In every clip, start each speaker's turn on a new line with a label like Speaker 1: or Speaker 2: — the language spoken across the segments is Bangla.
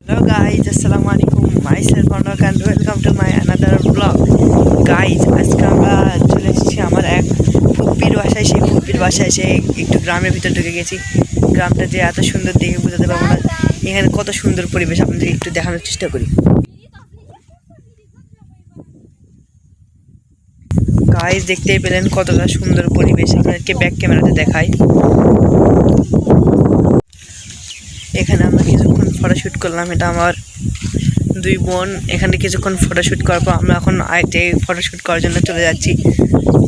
Speaker 1: Hello guys, Assalamualaikum. Myself Anurag and welcome to my another vlog. Guys, আজকে আমরা চলে এসেছি আমার এক ফুপ্পির বাসায়। সেই ফুপ্পির বাসায় এসে একটু গ্রামের ভিতর ঢুকে গেছি। গ্রামটা যে এত সুন্দর দেখে বোঝাতে পারবো না। এখানে কত সুন্দর পরিবেশ আপনাদের একটু দেখানোর চেষ্টা করি। গাইজ দেখতেই পেলেন কতটা সুন্দর পরিবেশ, আপনাদেরকে ব্যাক ক্যামেরাতে দেখাই। এখানে আমরা কিছুক্ষণ ফটোশ্যুট করলাম, এটা আমার দুই বোন। এখানে কিছুক্ষণ ফটোশ্যুট করার পর আমরা এখন আরেকটি ফটোশ্যুট করার জন্য চলে যাচ্ছি।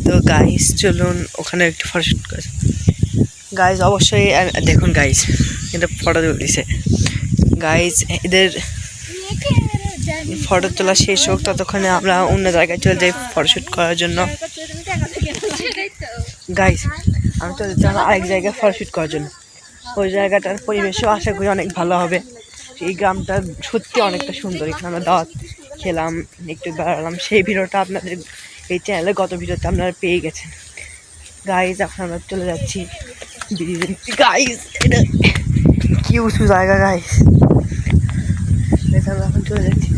Speaker 1: তো গাইজ চলুন ওখানে একটু ফটোশ্যুট করে। গাইজ অবশ্যই দেখুন গাইজ, এটা ফটো তুলছে। গাইজ এদের ফটো তোলা শেষ হোক, ততক্ষণে আমরা অন্য জায়গায় চলে যাই ফটোশ্যুট করার জন্য। গাইজ আমি চলে যাচ্ছি আরেক জায়গায় ফটোশ্যুট করার জন্য। ওই জায়গাটার পরিবেশও আশা করি অনেক ভালো হবে। এই গ্রামটা সত্যি অনেকটা সুন্দর। এখানে আমরা দাওয়াত খেলাম, একটু বেড়ালাম। সেই ভিডিওটা আপনাদের এই চ্যানেলে গত ভিডিওতে আপনারা পেয়ে গেছেন। গাইজ এখন আমরা চলে যাচ্ছি গাইজ, এটা কি উঁচু জায়গা গাইজ। আমরা এখন চলে যাচ্ছি,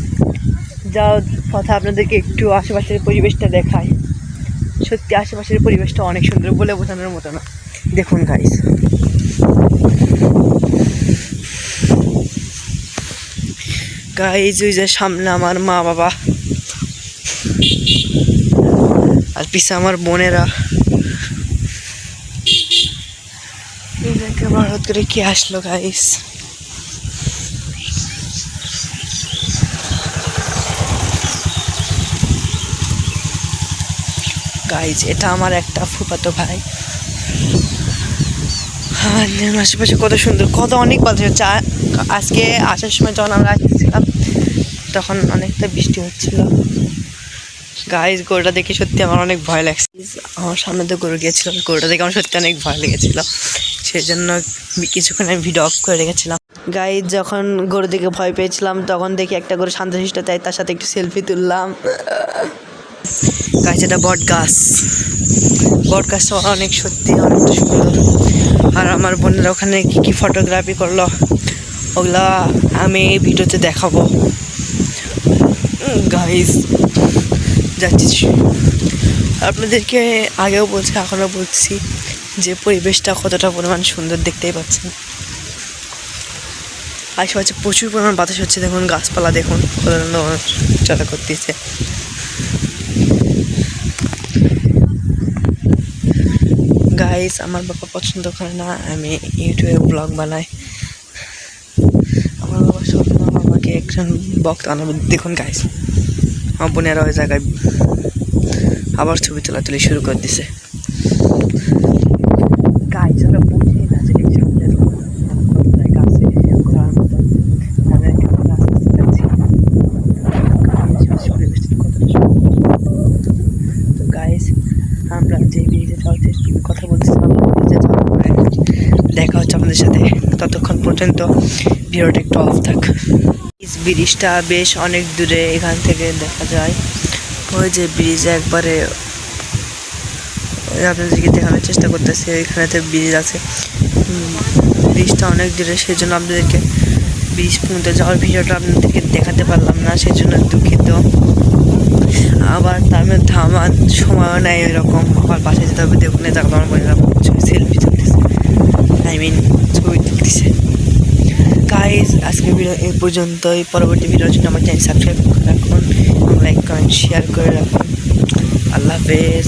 Speaker 1: যাও কথা আপনাদেরকে একটু আশেপাশের পরিবেশটা দেখায়। সত্যি আশেপাশের পরিবেশটা অনেক সুন্দর, বলে বোঝানোর মতো না। দেখুন গাইজ, গাইজ ওই যে সামনে আমার মা বাবা, আর পিছে আমার বোনেরা। হঠাৎ করে কি আসলো গাইজ। গাইজ এটা আমার একটা ফুফাতো ভাই। আশেপাশে কত সুন্দর, কত অনেক বাতাস হচ্ছে। আজকে আসার সময় যখন আমরা আসছিলাম তখন অনেকটা বৃষ্টি হচ্ছিল। গাইজ গরুটা দেখে সত্যি আমার অনেক ভয় লাগছে। আমার সামনে তো গরু গিয়েছিল, গরুটা দেখে আমার সত্যি অনেক ভয় লেগেছিল। সেই জন্য কিছুক্ষণ আমি ভিডিও অফ করে রেখেছিলাম। গাইজ যখন গরু দেখে ভয় পেয়েছিলাম তখন দেখি একটা গরু শান্তশিষ্ট, তাই তার সাথে একটু সেলফি তুললাম। গাইজ এটা বট গাছ, বট গাছটা অনেক সত্যি অনেকটা সুন্দর। আর আমার বোনেরা ওখানে কী কী ফটোগ্রাফি করলো ওগুলা আমি এই ভিডিওতে দেখাবো। গাইজ যাচ্ছি, আপনাদেরকে আগেও বলছি এখনও বলছি যে পরিবেশটা কতটা পরিমাণ সুন্দর, দেখতেই পাচ্ছেন। আশেপাশে প্রচুর পরিমাণ বাতাস হচ্ছে। দেখুন গাছপালা দেখুন কত চলা করতেছে। গাইজ আমার বাবা পছন্দ করে না আমি ইউটিউবে ব্লগ বানাই। আমার বাবা স্বপ্ন আমাকে একজন বক্তা বানাবো। দেখুন গাইজ আমার বোনেরা ওই জায়গায় আবার ছবি তোলাতুলি শুরু করে দিছে। গাইজ ওরা বুঝেই না যে আমরা যে ব্রিজে যাওয়ার কথা বলছিলাম, ব্রিজে যাওয়ার পরে দেখা হচ্ছে আমাদের সাথে। ততক্ষণ পর্যন্ত ভিডিওটা একটু অফ থাক। ব্রিজটা বেশ অনেক দূরে এখান থেকে দেখা যায়। ওই যে ব্রিজ একবারে আপনাদেরকে দেখানোর চেষ্টা করতেছি, ওইখানেতে ব্রিজ আছে। ব্রিজটা অনেক দূরে, সেই জন্য আপনাদেরকে ব্রিজ পর্যন্ত যাওয়ার ভিডিওটা আপনাদেরকে দেখাতে পারলাম না, সেই জন্য দুঃখিত। আবার তার মধ্যে আমার সময়ও নেই ওইরকম, আমার বাসায় যেতে হবে। দেখুন এটা আমার বোনেরা সেলফি তুলতেছে, ছবি তুলতেছে। গাইজ আজকে ভিডিও এই পর্যন্তই। পরবর্তী ভিডিওর জন্য আমার চ্যানেল সাবস্ক্রাইব করে রাখুন, লাইক কমেন্ট শেয়ার করে রাখুন। আল্লাহ হাফেজ।